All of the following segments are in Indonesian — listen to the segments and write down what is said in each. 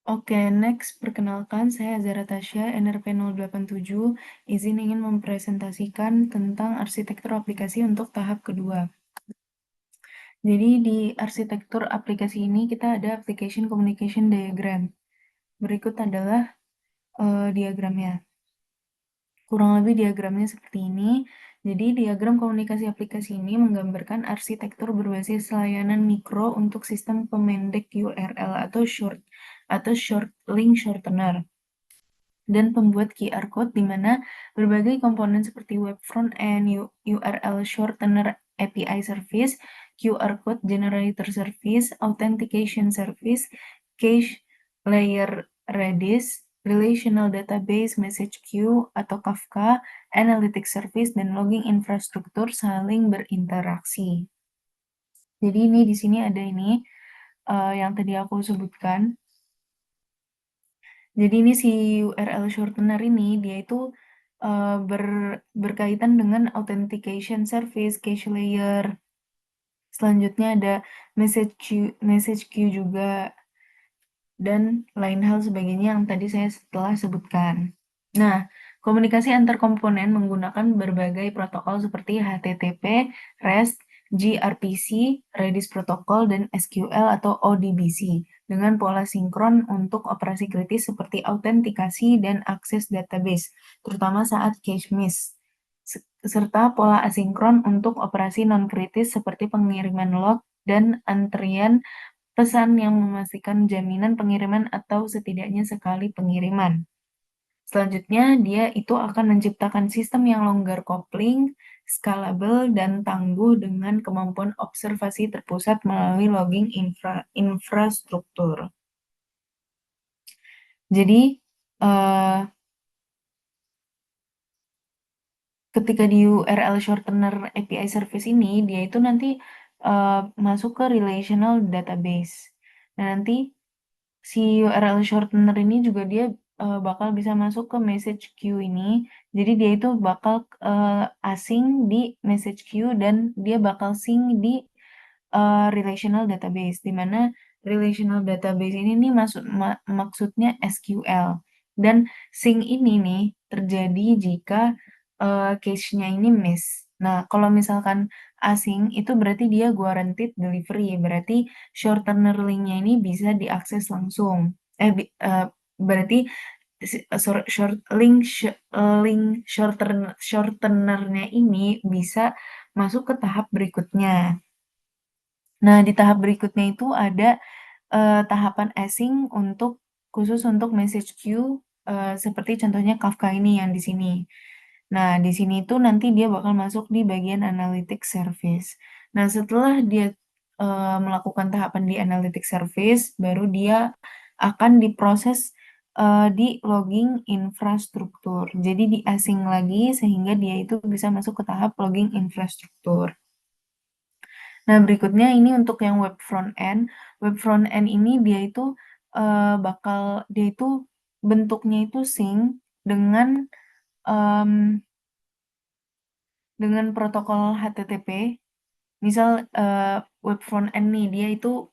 Oke, next. Perkenalkan, saya Azara Tasya, NRP 087. Izin ingin mempresentasikan tentang arsitektur aplikasi untuk tahap kedua. Jadi di arsitektur aplikasi ini kita ada application communication diagram. Berikut adalah diagramnya. Kurang lebih diagramnya seperti ini. Jadi diagram komunikasi aplikasi ini menggambarkan arsitektur berbasis layanan mikro untuk sistem pemendek URL atau short link shortener dan pembuat QR code di mana berbagai komponen seperti web front end, URL shortener API service, QR code generator service, authentication service, cache layer Redis, relational database, message queue atau Kafka, analytics service, dan logging infrastruktur saling berinteraksi. Jadi ini di sini ada ini yang tadi aku sebutkan. Jadi ini si URL shortener ini dia itu berkaitan dengan authentication service, cache layer. Selanjutnya ada message queue juga dan lain hal sebagainya yang tadi saya telah sebutkan. Nah, komunikasi antar komponen menggunakan berbagai protokol seperti HTTP, REST, gRPC, Redis Protocol, dan SQL atau ODBC dengan pola sinkron untuk operasi kritis seperti autentikasi dan akses database, terutama saat cache miss, serta pola asinkron untuk operasi non-kritis seperti pengiriman log dan antrian pesan yang memastikan jaminan pengiriman atau setidaknya sekali pengiriman. Selanjutnya, dia itu akan menciptakan sistem yang longgar kopling, scalable, dan tangguh dengan kemampuan observasi terpusat melalui logging infrastruktur. Jadi, ketika di URL shortener API service ini, dia itu nanti masuk ke relational database. Nah, nanti si URL shortener ini juga dia bakal bisa masuk ke message queue ini. Jadi dia itu bakal asing di message queue dan dia bakal sync di relational database, di mana relational database ini nih maksudnya SQL. Dan sync ini nih terjadi jika cache-nya ini miss. Nah, kalau misalkan asing, itu berarti dia guaranteed delivery. Berarti shortener link-nya ini bisa diakses langsung. Berarti link shortener-nya ini bisa masuk ke tahap berikutnya. Nah, di tahap berikutnya itu ada tahapan async khusus untuk message queue, seperti contohnya Kafka ini yang di sini. Nah, di sini itu nanti dia bakal masuk di bagian analytics service. Nah, setelah dia melakukan tahapan di analytics service, baru dia akan diproses di logging infrastruktur. Jadi di async lagi sehingga dia itu bisa masuk ke tahap logging infrastruktur. Nah, berikutnya ini untuk yang web front end. Web front end ini dia itu dia itu bentuknya itu sync dengan protokol HTTP. Misal web front end nih dia itu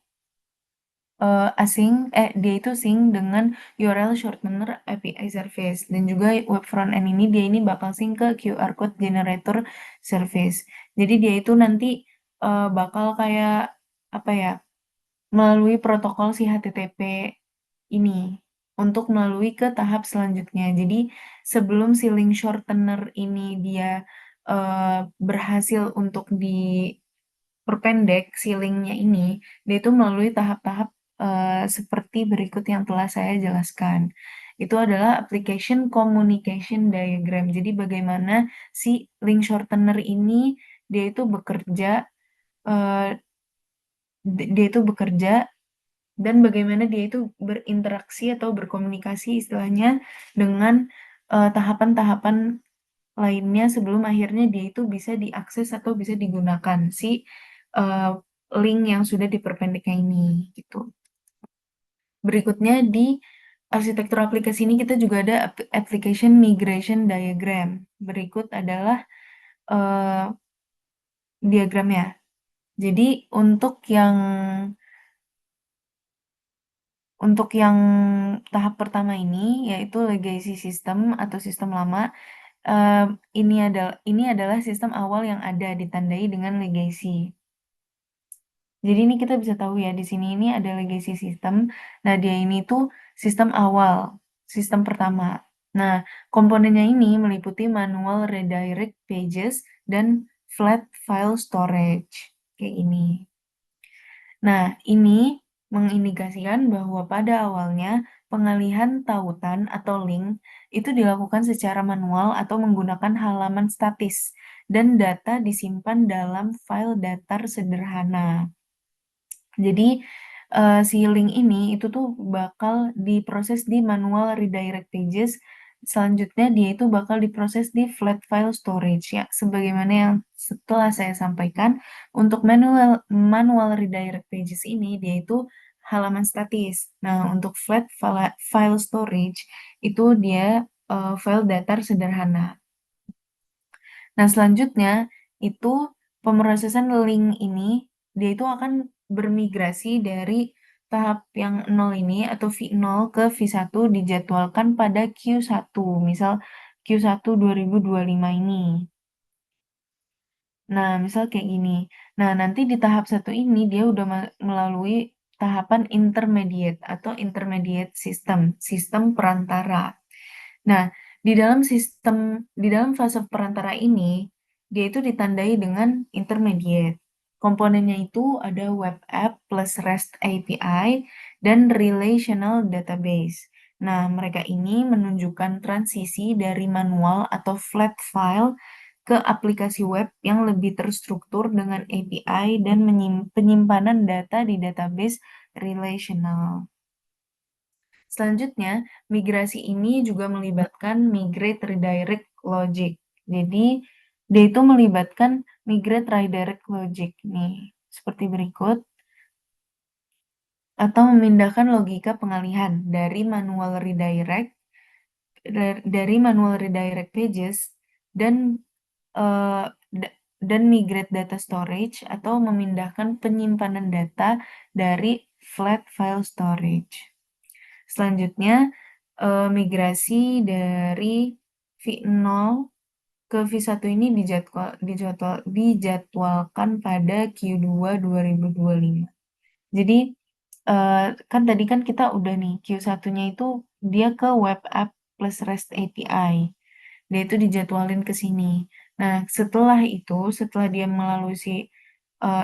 dia itu sync dengan URL shortener API service, dan juga web front end ini dia ini bakal sync ke QR code generator service. Jadi dia itu nanti bakal kayak apa ya, melalui protokol si HTTP ini untuk melalui ke tahap selanjutnya. Jadi sebelum si link shortener ini dia berhasil untuk diperpendek si linknya ini, dia itu melalui tahap-tahap seperti berikut yang telah saya jelaskan. Itu adalah application communication diagram. Jadi bagaimana si link shortener ini dia itu bekerja eh, dan bagaimana dia itu berinteraksi atau berkomunikasi istilahnya dengan tahapan-tahapan lainnya sebelum akhirnya dia itu bisa diakses atau bisa digunakan si uh, link yang sudah diperpendeknya ini gitu. Berikutnya di arsitektur aplikasi ini kita juga ada application migration diagram. Berikut adalah uh, diagramnya. Jadi untuk yang Untuk yang tahap pertama ini, yaitu legacy system atau sistem lama, ini adalah sistem awal yang ada ditandai dengan legacy. Jadi ini kita bisa tahu ya, di sini ini ada legacy system. Nah, dia ini tuh sistem awal, sistem pertama. Nah, komponennya ini meliputi manual redirect pages dan flat file storage. Kayak ini. Nah, ini mengindikasikan bahwa pada awalnya pengalihan tautan atau link itu dilakukan secara manual atau menggunakan halaman statis dan data disimpan dalam file datar sederhana. Jadi, si link ini itu tuh bakal diproses di manual redirect pages, selanjutnya dia itu bakal diproses di flat file storage ya, sebagaimana yang setelah saya sampaikan, untuk manual redirect pages ini dia itu halaman statis. Nah, untuk file storage itu dia, file datar sederhana. Nah, selanjutnya itu pemrosesan link ini, dia itu akan bermigrasi dari tahap yang 0 ini atau V0 ke V1 dijadwalkan pada Q1, misal Q1 2025 ini. Nah, misal kayak gini. Nah, nanti di tahap 1 ini dia udah melalui tahapan intermediate atau intermediate system, sistem perantara. Nah, di dalam fase perantara ini, dia itu ditandai dengan intermediate. Komponennya itu ada web app plus REST API dan relational database. Nah, mereka ini menunjukkan transisi dari manual atau flat file ke aplikasi web yang lebih terstruktur dengan API dan penyimpanan data di database relational. Selanjutnya, migrasi ini juga melibatkan migrate redirect logic. Jadi, dia itu melibatkan migrate redirect logic nih, seperti berikut, atau memindahkan logika pengalihan dari manual redirect pages dan uh, dan migrate data storage atau memindahkan penyimpanan data dari flat file storage. Selanjutnya, migrasi dari V0 ke V1 ini dijadwalkan pada Q2 2025. Jadi, kan tadi kan kita udah nih, Q1-nya itu dia ke web app plus REST API. Dia itu dijadwalin ke sini. Nah, setelah dia melalui si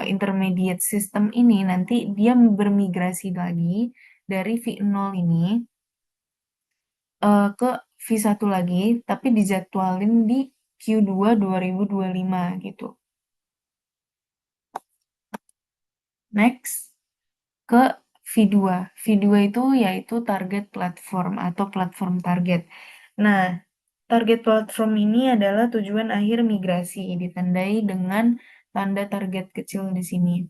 intermediate system ini, nanti dia bermigrasi lagi dari V0 ini ke V1 lagi, tapi dijadwalin di Q2 2025 gitu. Next, ke V2. V2 itu yaitu target platform atau platform target. Nah, target platform ini adalah tujuan akhir migrasi, ditandai dengan tanda target kecil di sini.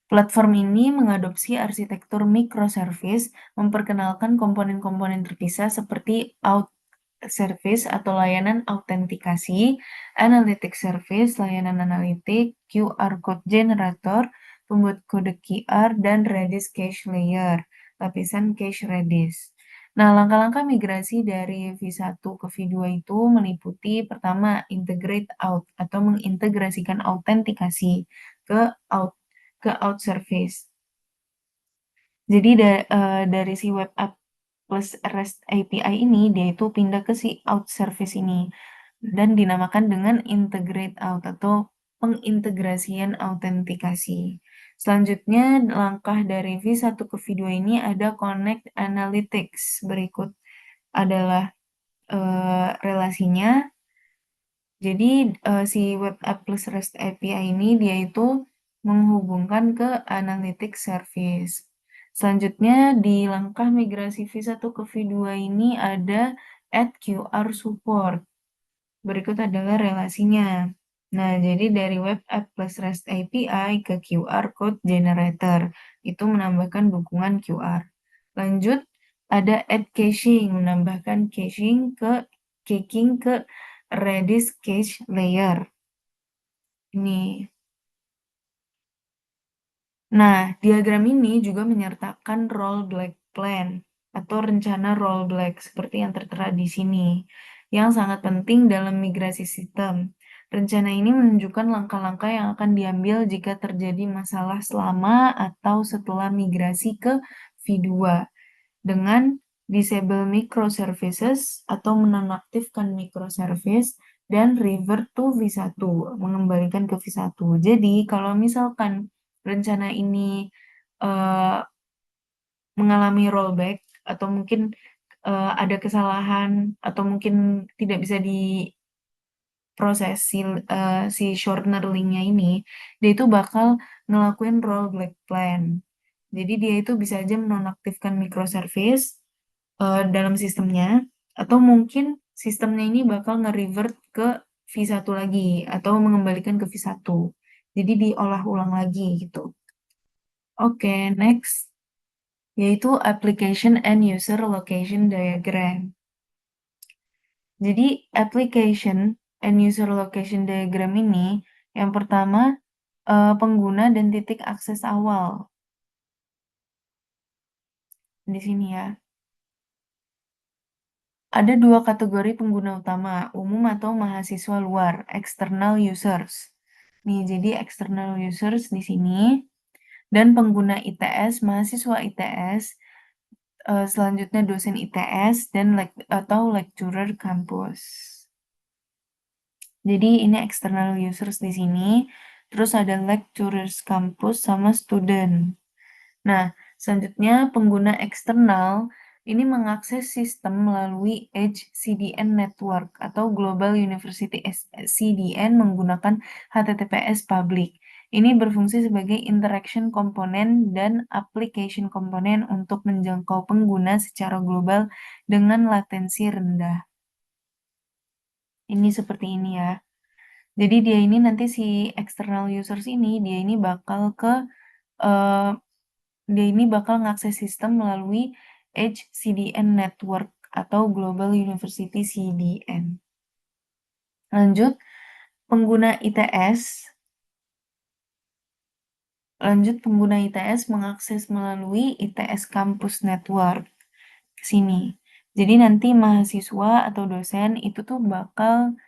Platform ini mengadopsi arsitektur microservice, memperkenalkan komponen-komponen terpisah seperti service atau layanan autentikasi, analytic service, layanan analitik, QR code generator, pembuat kode QR, dan Redis cache layer, lapisan cache Redis. Nah, langkah-langkah migrasi dari V1 ke V2 itu meliputi pertama, integrate out atau mengintegrasikan autentikasi ke out service. Jadi dari si web app plus REST API ini, dia itu pindah ke si out service ini dan dinamakan dengan integrate out atau pengintegrasian autentikasi. Selanjutnya, langkah dari V1 ke V2 ini ada connect analytics. Berikut adalah relasinya. Jadi si web app plus REST API ini dia itu menghubungkan ke analytics service. Selanjutnya di langkah migrasi V1 ke V2 ini ada add QR support. Berikut adalah relasinya. Nah, jadi dari web app plus REST API ke QR code generator itu menambahkan dukungan QR. Lanjut ada add caching, menambahkan caching ke Redis cache layer. Ini. Nah, diagram ini juga menyertakan role plan atau rencana rollback seperti yang tertera di sini, yang sangat penting dalam migrasi sistem. Rencana ini menunjukkan langkah-langkah yang akan diambil jika terjadi masalah selama atau setelah migrasi ke V2 dengan disable microservices atau menonaktifkan microservice dan revert to V1, mengembalikan ke V1. Jadi, kalau misalkan rencana ini eh, mengalami rollback atau mungkin ada kesalahan atau mungkin tidak bisa diproses si shortener linknya ini, dia itu bakal ngelakuin rollback plan. Jadi dia itu bisa aja menonaktifkan microservice dalam sistemnya, atau mungkin sistemnya ini bakal nge-revert ke V1 lagi, atau mengembalikan ke V1. Jadi diolah ulang lagi gitu. Oke, next, yaitu Application and User Location Diagram. Jadi, Application and User Location Diagram ini, yang pertama, pengguna dan titik akses awal. Di sini ya. Ada dua kategori pengguna utama, umum atau mahasiswa luar, external users. Nih, jadi external users di sini, dan pengguna ITS, mahasiswa ITS, selanjutnya dosen ITS, dan atau lecturer kampus. Jadi ini external users di sini, terus ada lecturers kampus sama student. Nah, selanjutnya pengguna eksternal ini mengakses sistem melalui Edge CDN Network atau Global University CDN menggunakan HTTPS public. Ini berfungsi sebagai interaction komponen dan application komponen untuk menjangkau pengguna secara global dengan latensi rendah. Ini seperti ini ya. Jadi dia ini nanti si external users ini, uh, dia ini bakal ngakses sistem melalui Edge CDN Network atau Global University CDN. Lanjut, pengguna ITS. Pengguna ITS mengakses melalui ITS Campus Network ke sini. Jadi nanti mahasiswa atau dosen itu tuh bakal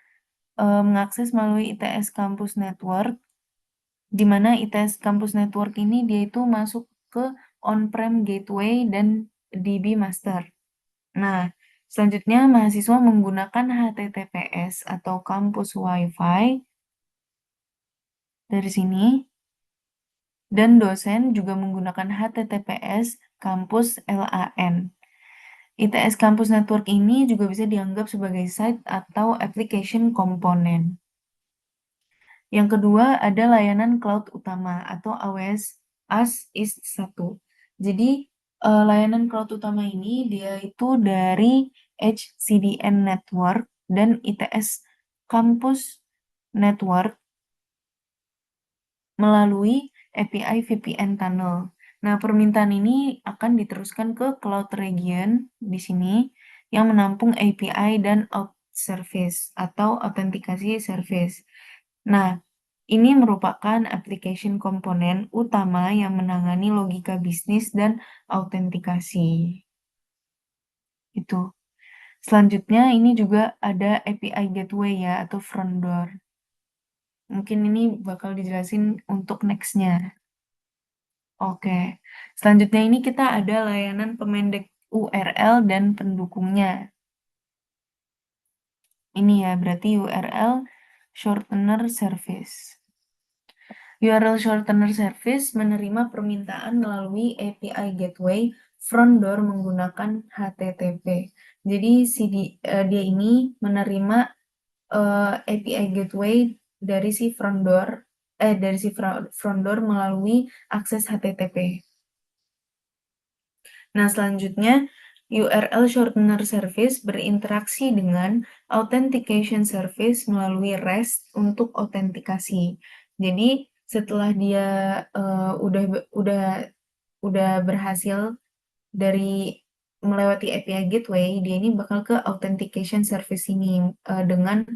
mengakses melalui ITS Campus Network, di mana ITS Campus Network ini dia itu masuk ke on-prem gateway dan DB master. Nah, selanjutnya mahasiswa menggunakan HTTPS atau kampus Wi-Fi dari sini, dan dosen juga menggunakan HTTPS kampus LAN. ITS Campus Network ini juga bisa dianggap sebagai site atau application component. Yang kedua ada layanan cloud utama atau AWS as is 1. Jadi layanan cloud utama ini dia itu dari Edge CDN Network dan ITS Campus Network melalui API VPN Tunnel. Nah, permintaan ini akan diteruskan ke Cloud Region di sini yang menampung API dan Auth Service atau autentikasi service. Nah, ini merupakan application komponen utama yang menangani logika bisnis dan autentikasi. Itu. Selanjutnya ini juga ada API gateway ya atau front door. Mungkin ini bakal dijelasin untuk next-nya. Oke. Selanjutnya ini kita ada layanan pemendek URL dan pendukungnya. Ini ya, berarti URL Shortener Service. URL Shortener Service menerima permintaan melalui API Gateway front door menggunakan HTTP. Jadi dia ini menerima API Gateway dari si front door melalui akses HTTP. Nah, selanjutnya URL Shortener Service berinteraksi dengan Authentication Service melalui REST untuk autentikasi. Jadi, setelah dia udah berhasil dari melewati API Gateway, dia ini bakal ke Authentication Service ini dengan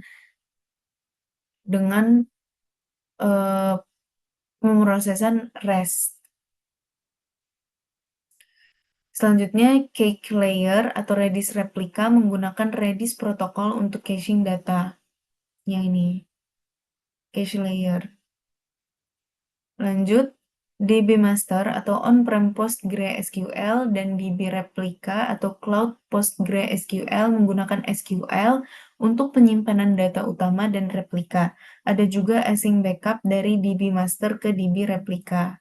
pemrosesan REST. Selanjutnya, cake layer atau Redis replika menggunakan Redis protokol untuk caching data. Yang ini, cache layer. Lanjut, DB master atau on-prem PostgreSQL dan DB replika atau cloud PostgreSQL menggunakan SQL untuk penyimpanan data utama dan replika. Ada juga async backup dari DB master ke DB replika.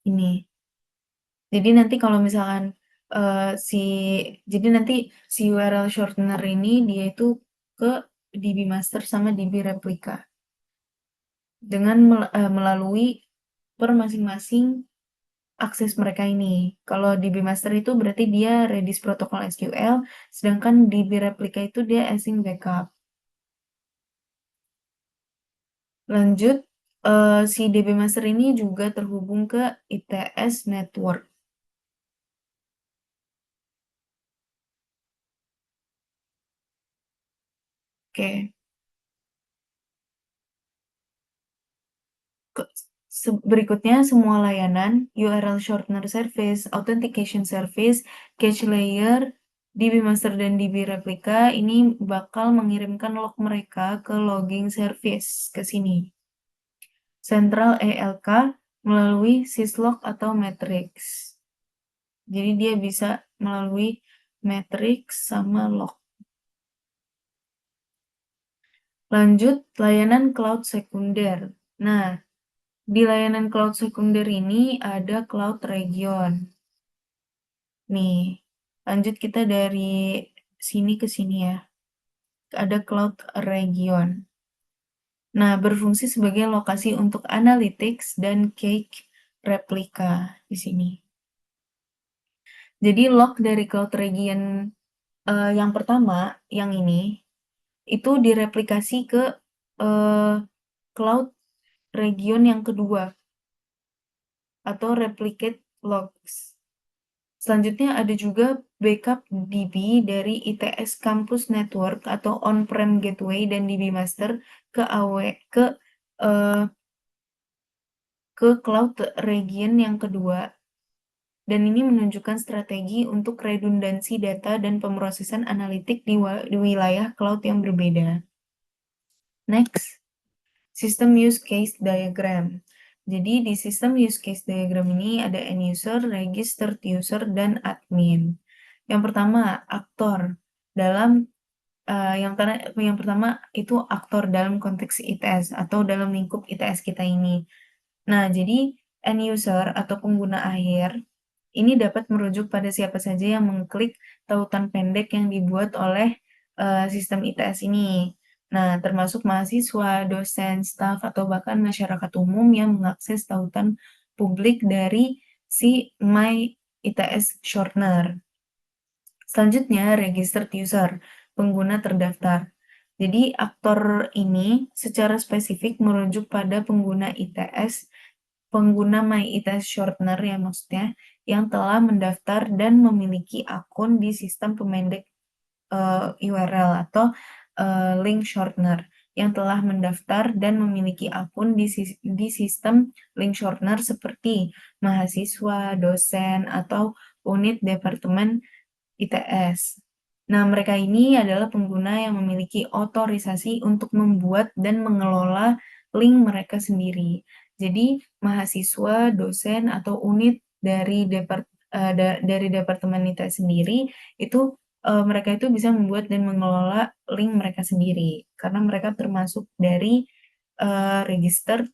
Ini. Jadi nanti kalau misalkan jadi nanti si URL shortener ini dia itu ke DB master sama DB replika dengan melalui per masing-masing akses mereka ini. Kalau DB master itu berarti dia Redis protokol SQL, sedangkan DB replika itu dia async backup. Lanjut, si DB master ini juga terhubung ke ITS network. Oke. Berikutnya, semua layanan, URL shortener service, authentication service, cache layer, DB master dan DB replika ini bakal mengirimkan log mereka ke logging service ke sini. Central ELK melalui syslog atau matrix. Jadi dia bisa melalui matrix sama log. Lanjut, layanan cloud sekunder. Nah, di layanan cloud sekunder ini ada cloud region. Nih, lanjut kita dari sini ke sini ya. Ada cloud region. Nah, berfungsi sebagai lokasi untuk analytics dan cake replika di sini. Jadi log dari cloud region yang pertama, yang ini, itu direplikasi ke cloud region yang kedua atau replicate logs. Selanjutnya ada juga backup DB dari ITS Campus Network atau on-prem gateway dan DB master ke cloud region yang kedua. Dan ini menunjukkan strategi untuk redundansi data dan pemrosesan analitik di wilayah cloud yang berbeda. Next, System Use Case Diagram. Jadi di System Use Case Diagram ini ada end user, registered user, dan admin. Yang pertama, aktor dalam yang pertama itu aktor dalam konteks ITS atau dalam lingkup ITS kita ini. Nah, jadi end user atau pengguna akhir ini dapat merujuk pada siapa saja yang mengklik tautan pendek yang dibuat oleh sistem ITS ini. Nah, termasuk mahasiswa, dosen, staf, atau bahkan masyarakat umum yang mengakses tautan publik dari si My ITS Shortener. Selanjutnya, registered user, pengguna terdaftar. Jadi, aktor ini secara spesifik merujuk pada pengguna ITS, pengguna My ITS Shortener ya maksudnya, yang telah mendaftar dan memiliki akun di sistem pemendek URL atau link shortener yang telah mendaftar dan memiliki akun di sistem link shortener seperti mahasiswa, dosen, atau unit departemen ITS. Nah, mereka ini adalah pengguna yang memiliki otorisasi untuk membuat dan mengelola link mereka sendiri. Jadi, mahasiswa, dosen, atau unit dari departemen ITS sendiri itu mereka itu bisa membuat dan mengelola link mereka sendiri karena mereka termasuk dari registered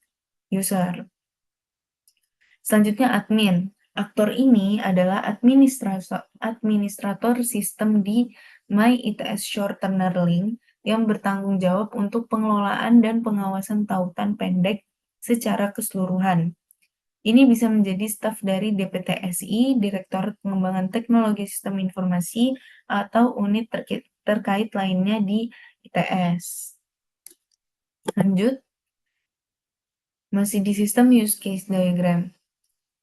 user. Selanjutnya admin. Aktor ini adalah administrator sistem di My ITS Shortener Link yang bertanggung jawab untuk pengelolaan dan pengawasan tautan pendek secara keseluruhan. Ini bisa menjadi staf dari DPTSI, Direktorat Pengembangan Teknologi Sistem Informasi, atau unit terkait lainnya di ITS. Lanjut, masih di sistem use case diagram.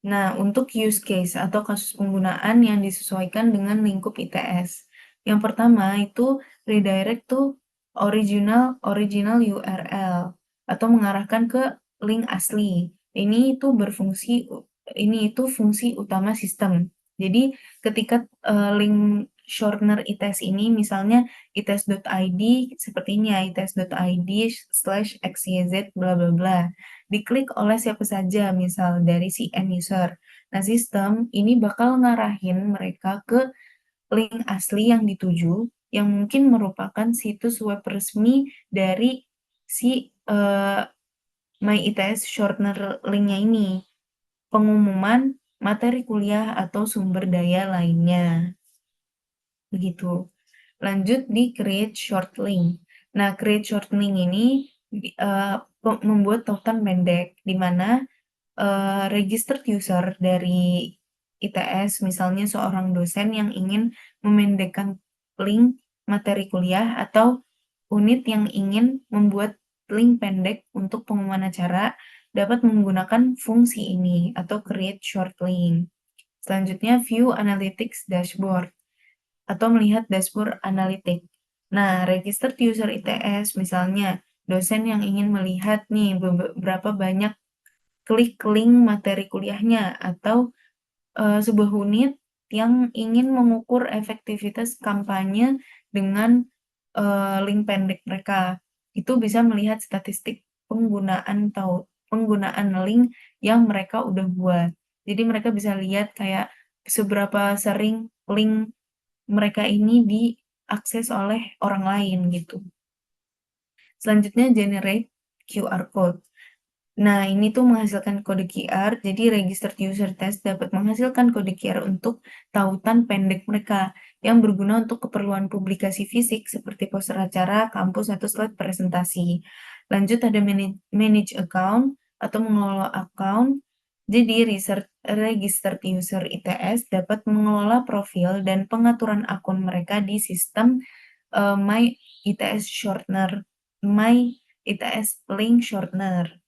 Nah, untuk use case atau kasus penggunaan yang disesuaikan dengan lingkup ITS. Yang pertama itu redirect to original URL atau mengarahkan ke link asli. Ini itu fungsi utama sistem. Jadi ketika, link shortener ITS ini misalnya its.id seperti ini ya, its.id/xyz bla bla bla, diklik oleh siapa saja misal dari si end user. Nah, sistem ini bakal ngarahin mereka ke link asli yang dituju, yang mungkin merupakan situs web resmi dari si, MyITS shortener link-nya ini, pengumuman materi kuliah atau sumber daya lainnya, begitu. Lanjut di create short link. Nah, create short link ini, membuat tautan pendek, di mana registered user dari ITS, misalnya seorang dosen yang ingin memendekkan link materi kuliah atau unit yang ingin membuat link pendek untuk pengumuman acara, dapat menggunakan fungsi ini atau create short link. Selanjutnya, view analytics dashboard atau melihat dashboard analitik. Nah, registered user ITS, misalnya dosen yang ingin melihat nih berapa banyak klik link materi kuliahnya atau, sebuah unit yang ingin mengukur efektivitas kampanye dengan, link pendek mereka. Itu bisa melihat statistik penggunaan link yang mereka udah buat. Jadi mereka bisa lihat kayak seberapa sering link mereka ini diakses oleh orang lain gitu. Selanjutnya generate QR code. Nah, ini tuh menghasilkan kode QR, jadi registered user test dapat menghasilkan kode QR untuk tautan pendek mereka yang berguna untuk keperluan publikasi fisik seperti poster acara, kampus, atau slide presentasi. Lanjut ada manage account atau mengelola account. Jadi registered user ITS dapat mengelola profil dan pengaturan akun mereka di sistem My ITS Shortener, My ITS Link Shortener.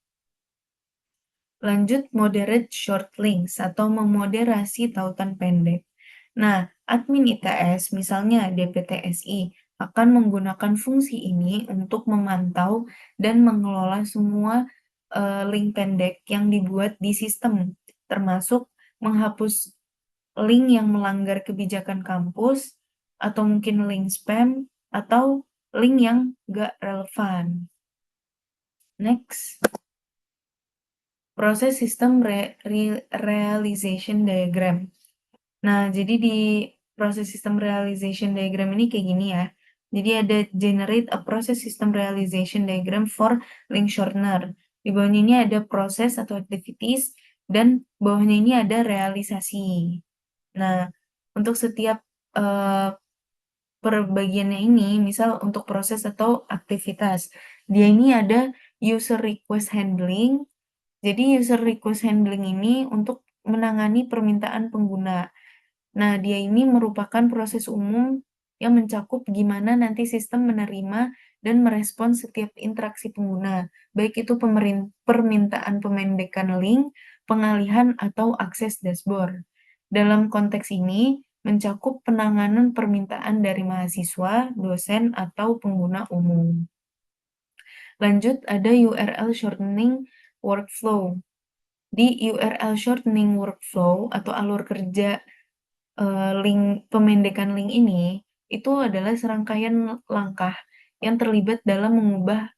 Lanjut moderate short links atau memoderasi tautan pendek. Nah, admin ITS, misalnya DPTSI, akan menggunakan fungsi ini untuk memantau dan mengelola semua link pendek yang dibuat di sistem, termasuk menghapus link yang melanggar kebijakan kampus, atau mungkin link spam, atau link yang nggak relevan. Next. Proses sistem realization diagram. Nah, jadi di proses sistem realization diagram ini kayak gini ya. Jadi ada generate a process system realization diagram for link shortener. Di bawahnya ini ada proses atau activities dan bawahnya ini ada realisasi. Nah, untuk setiap perbagiannya ini, misal untuk proses atau aktivitas, dia ini ada user request handling. Jadi user request handling ini untuk menangani permintaan pengguna. Nah, dia ini merupakan proses umum yang mencakup gimana nanti sistem menerima dan merespons setiap interaksi pengguna, baik itu permintaan pemendekan link, pengalihan, atau akses dashboard. Dalam konteks ini, mencakup penanganan permintaan dari mahasiswa, dosen, atau pengguna umum. Lanjut, ada URL shortening workflow. Di URL shortening workflow atau alur kerja link pemendekan link ini, itu adalah serangkaian langkah yang terlibat dalam mengubah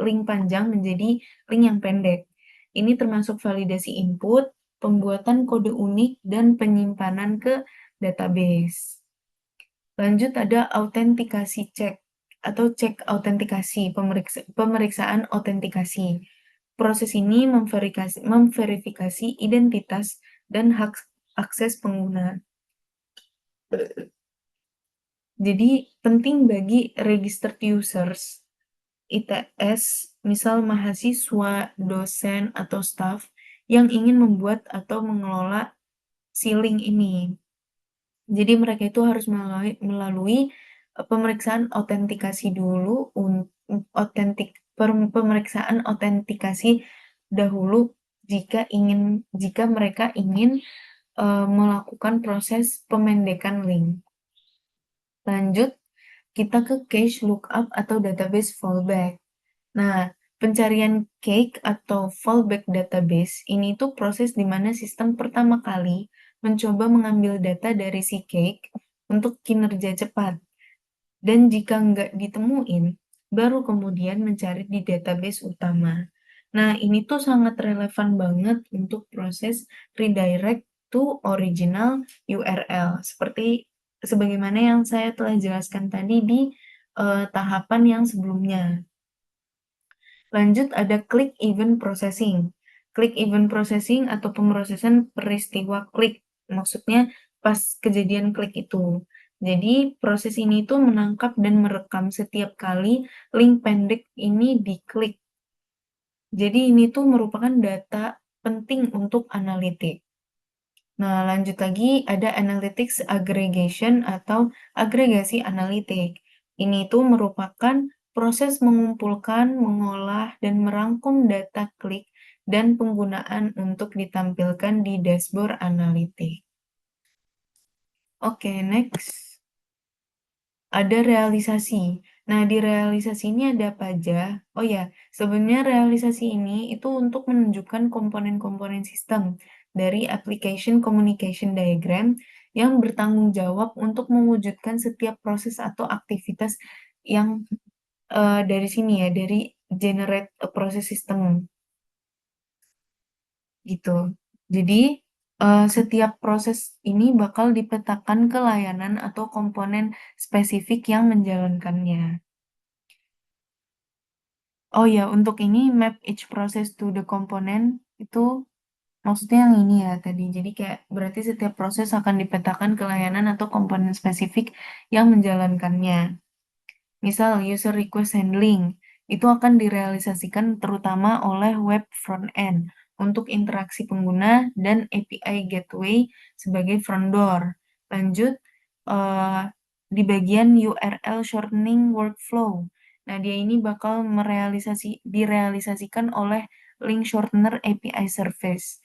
link panjang menjadi link yang pendek. Ini termasuk validasi input, pembuatan kode unik, dan penyimpanan ke database. Lanjut ada autentikasi cek atau cek autentikasi, pemeriksaan autentikasi. Proses ini memverifikasi identitas dan hak akses pengguna. Jadi penting bagi registered users ITS, misal mahasiswa, dosen, atau staf yang ingin membuat atau mengelola si link ini. Jadi mereka itu harus melalui pemeriksaan autentikasi dulu, pemeriksaan autentikasi dahulu jika mereka ingin melakukan proses pemendekan link. Lanjut, kita ke cache lookup atau database fallback. Nah, pencarian cache atau fallback database ini tuh proses di mana sistem pertama kali mencoba mengambil data dari si cake untuk kinerja cepat. Dan jika nggak ditemuin, baru kemudian mencari di database utama. Nah, ini tuh sangat relevan banget untuk proses redirect to original URL. Sebagaimana yang saya telah jelaskan tadi di tahapan yang sebelumnya. Lanjut ada click event processing. Click event processing atau pemrosesan peristiwa klik. Maksudnya pas kejadian klik itu. Jadi proses ini tuh menangkap dan merekam setiap kali link pendek ini diklik. Jadi ini tuh merupakan data penting untuk analitik. Nah, lanjut lagi ada analytics aggregation atau agregasi analitik. Ini tuh merupakan proses mengumpulkan, mengolah, dan merangkum data klik dan penggunaan untuk ditampilkan di dashboard analitik. Oke, next. Ada realisasi. Nah, di realisasi ini ada apa aja? Oh ya, sebenarnya realisasi ini itu untuk menunjukkan komponen-komponen sistem dari application communication diagram yang bertanggung jawab untuk mewujudkan setiap proses atau aktivitas yang dari sini ya, dari generate a process system gitu. Jadi, setiap proses ini bakal dipetakan ke layanan atau komponen spesifik yang menjalankannya. Oh ya, untuk ini map each process to the component itu maksudnya yang ini ya tadi. Jadi kayak berarti setiap proses akan dipetakan ke layanan atau komponen spesifik yang menjalankannya. Misal user request handling itu akan direalisasikan terutama oleh web front end untuk interaksi pengguna dan API gateway sebagai front door. Lanjut di bagian URL shortening workflow. Nah, dia ini bakal direalisasikan oleh link shortener API service.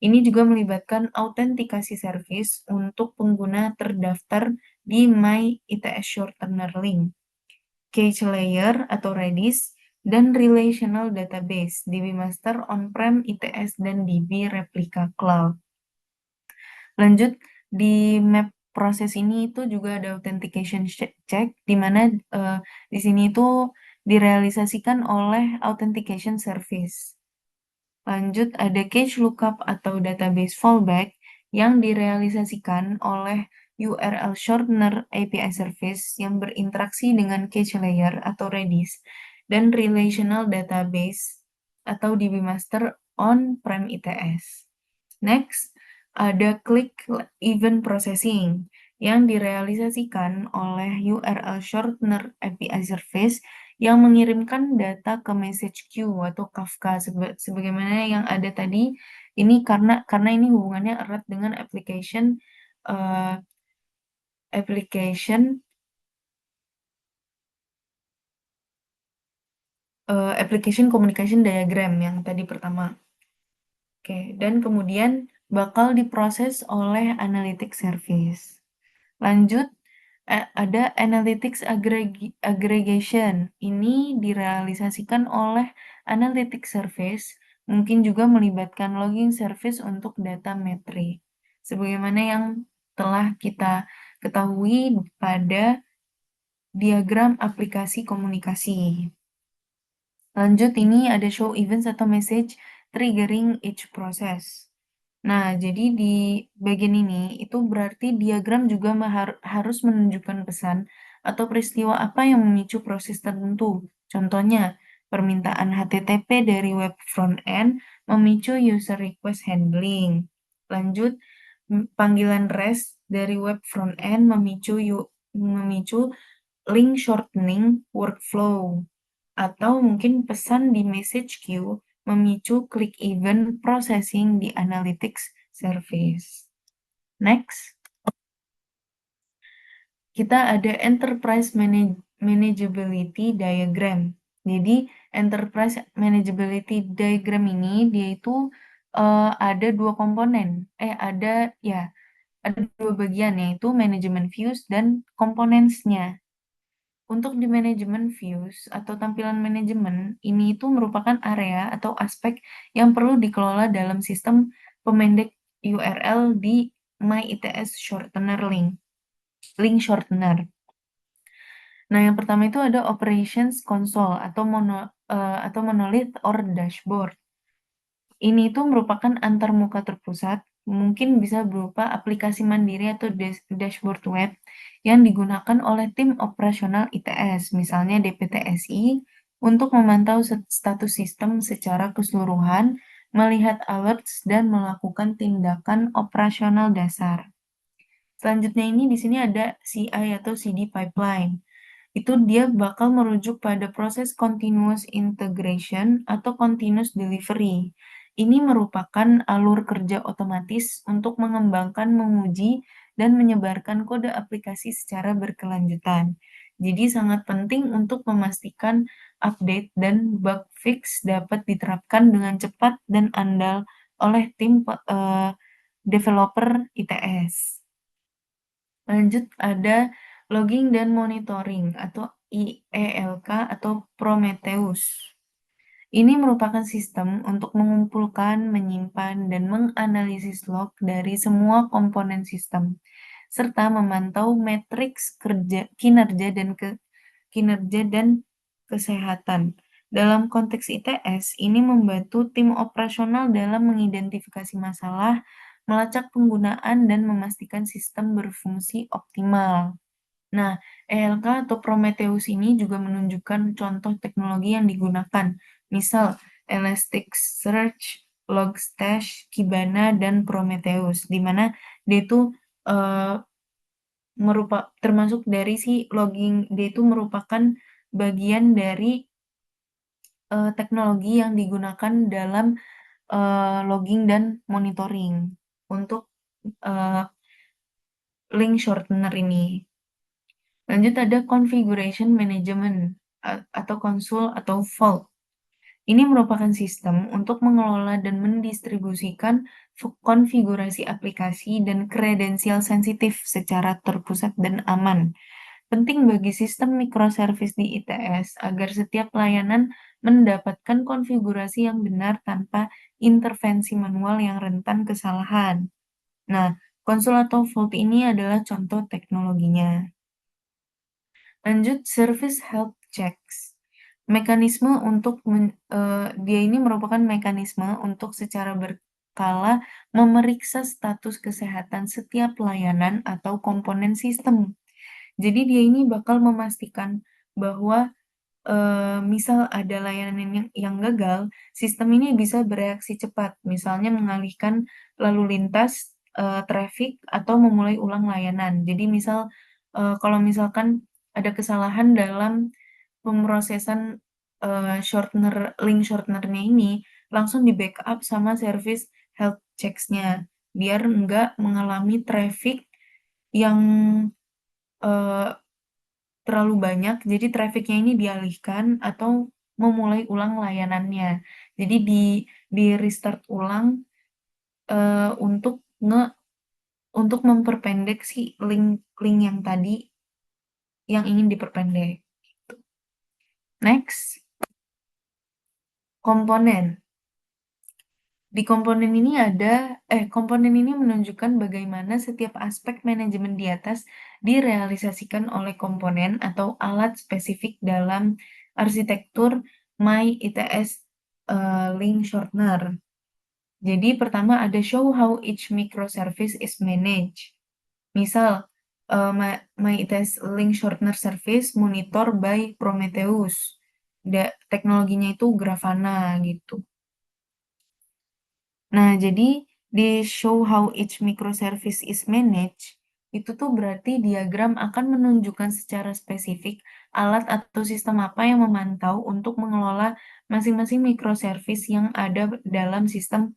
Ini juga melibatkan autentikasi service untuk pengguna terdaftar di My ITS Shortener Link, cache layer atau Redis, dan relational database, DB Master on-prem ITS dan DB Replica Cloud. Lanjut, di map proses ini itu juga ada authentication check, di mana di sini itu direalisasikan oleh authentication service. Lanjut, ada cache lookup atau database fallback yang direalisasikan oleh URL shortener API service yang berinteraksi dengan cache layer atau Redis dan relational database atau DB master on-prem ITS. Next, ada click event processing yang direalisasikan oleh URL shortener API service yang mengirimkan data ke message queue atau Kafka sebagaimana yang ada tadi. Ini karena ini hubungannya erat dengan uh, application application communication diagram yang tadi pertama. Oke, dan kemudian bakal diproses oleh analytics service. Lanjut, ada analytics aggregation. Ini direalisasikan oleh analytics service, mungkin juga melibatkan logging service untuk data metrik. Sebagaimana yang telah kita ketahui pada diagram aplikasi komunikasi. Lanjut, ini ada show events atau message triggering each process. Nah, jadi di bagian ini itu berarti diagram juga harus menunjukkan pesan atau peristiwa apa yang memicu proses tertentu. Contohnya, permintaan HTTP dari web front end memicu user request handling. Lanjut, panggilan REST dari web front end memicu link shortening workflow. Atau mungkin pesan di message queue memicu click event processing di analytics service. Next, kita ada enterprise manageability diagram. Jadi enterprise manageability diagram ini dia itu ada dua komponen. Ada dua bagian yaitu management views dan components-nya. Untuk di manajemen views atau tampilan manajemen, ini itu merupakan area atau aspek yang perlu dikelola dalam sistem pemendek URL di MyITS Shortener link shortener. Nah, yang pertama itu ada Operations Console atau monolith or dashboard. Ini tuh merupakan antarmuka terpusat, mungkin bisa berupa aplikasi mandiri atau dashboard web yang digunakan oleh tim operasional ITS, misalnya DPTSI, untuk memantau status sistem secara keseluruhan, melihat alerts, dan melakukan tindakan operasional dasar. Selanjutnya ini di sini ada CI atau CD pipeline. Itu dia bakal merujuk pada proses continuous integration atau continuous delivery. Ini merupakan alur kerja otomatis untuk mengembangkan, menguji, dan menyebarkan kode aplikasi secara berkelanjutan. Jadi sangat penting untuk memastikan update dan bug fix dapat diterapkan dengan cepat dan andal oleh tim developer ITS. Lanjut ada logging dan monitoring atau IELK atau Prometheus. Ini merupakan sistem untuk mengumpulkan, menyimpan, dan menganalisis log dari semua komponen sistem, serta memantau matriks kinerja dan kesehatan. Dalam konteks ITS, ini membantu tim operasional dalam mengidentifikasi masalah, melacak penggunaan, dan memastikan sistem berfungsi optimal. Nah, ELK atau Prometheus ini juga menunjukkan contoh teknologi yang digunakan, misal Elasticsearch, Logstash, Kibana, dan Prometheus, di mana dia itu eh, termasuk dari si logging, dia itu merupakan bagian dari teknologi yang digunakan dalam logging dan monitoring untuk uh, link shortener ini. Lanjut ada configuration management atau konsul atau vault. Ini merupakan sistem untuk mengelola dan mendistribusikan konfigurasi aplikasi dan kredensial sensitif secara terpusat dan aman. Penting bagi sistem microservice di ITS agar setiap layanan mendapatkan konfigurasi yang benar tanpa intervensi manual yang rentan kesalahan. Nah, konsul atau vault ini adalah contoh teknologinya. Lanjut, service health checks. Mekanisme untuk dia ini merupakan mekanisme untuk secara berkala memeriksa status kesehatan setiap layanan atau komponen sistem. Jadi dia ini bakal memastikan bahwa misal ada layanan yang gagal, sistem ini bisa bereaksi cepat, misalnya mengalihkan lalu lintas, traffic, atau memulai ulang layanan. Jadi misal, kalau misalkan ada kesalahan dalam pemrosesan, link shortener-nya ini, langsung di-backup sama service health checks-nya, biar nggak mengalami traffic yang, eee terlalu banyak, jadi traffic-nya ini dialihkan atau memulai ulang layanannya. Jadi di restart ulang, untuk memperpendek si link yang tadi yang ingin diperpendek, gitu. Next, komponen. Di komponen ini menunjukkan bagaimana setiap aspek manajemen di atas direalisasikan oleh komponen atau alat spesifik dalam arsitektur MyITS link shortener. Jadi pertama ada show how each microservice is managed. Misal, MyITS link shortener service monitor by Prometheus. Teknologinya itu Grafana gitu. Nah, jadi di show how each microservice is managed, itu tuh berarti diagram akan menunjukkan secara spesifik alat atau sistem apa yang memantau untuk mengelola masing-masing microservice yang ada dalam sistem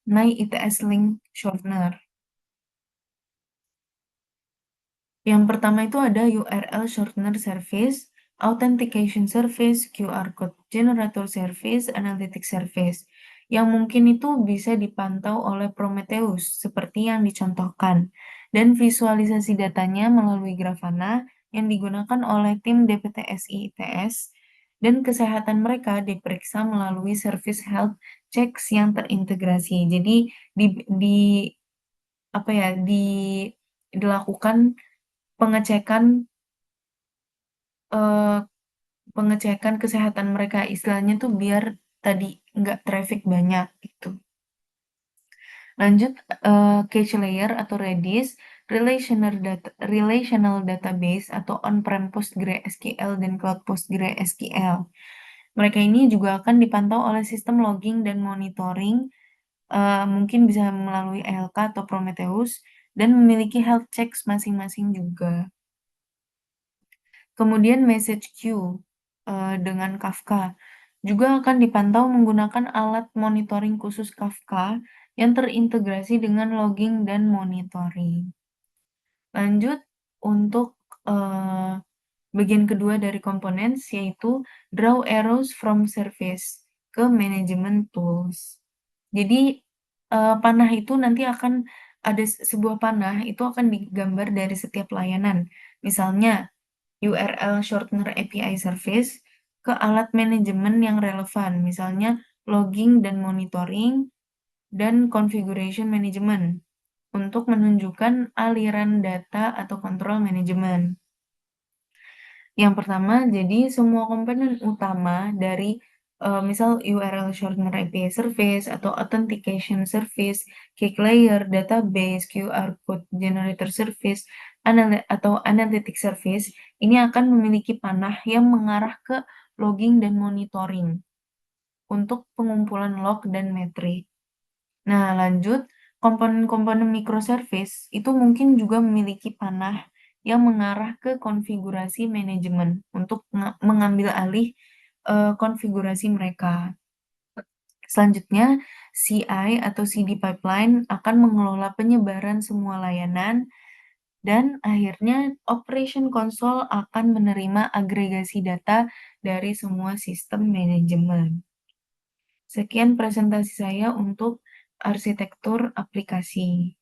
MyITS link shortener. Yang pertama itu ada URL shortener service, authentication service, QR code generator service, analytics service. Yang mungkin itu bisa dipantau oleh Prometheus seperti yang dicontohkan, dan visualisasi datanya melalui Grafana yang digunakan oleh tim DPTSI ITS, dan kesehatan mereka diperiksa melalui service health checks yang terintegrasi. Jadi di apa ya, dilakukan pengecekan, eee, pengecekan kesehatan mereka, istilahnya tuh biar tadi nggak traffic banyak gitu. Lanjut, cache layer atau Redis, relational database atau on-prem PostgreSQL dan cloud PostgreSQL. Mereka ini juga akan dipantau oleh sistem logging dan monitoring, mungkin bisa melalui ELK atau Prometheus, dan memiliki health checks masing-masing juga. Kemudian message queue, dengan Kafka, juga akan dipantau menggunakan alat monitoring khusus Kafka yang terintegrasi dengan logging dan monitoring. Lanjut untuk, bagian kedua dari komponen, yaitu draw arrows from service ke management tools. Jadi, panah itu nanti akan ada sebuah panah itu akan digambar dari setiap layanan. Misalnya URL shortener API service ke alat manajemen yang relevan, misalnya logging dan monitoring, dan configuration management untuk menunjukkan aliran data atau kontrol manajemen. Yang pertama, jadi semua komponen utama dari misal URL shortener API service atau authentication service, cake layer, database, QR code generator service, atau analytic service, ini akan memiliki panah yang mengarah ke logging dan monitoring untuk pengumpulan log dan metrik. Nah, lanjut, komponen-komponen microservice itu mungkin juga memiliki panah yang mengarah ke konfigurasi manajemen untuk mengambil alih konfigurasi mereka. Selanjutnya, CI atau CD pipeline akan mengelola penyebaran semua layanan dan akhirnya operation console akan menerima agregasi data dari semua sistem manajemen. Sekian presentasi saya untuk arsitektur aplikasi.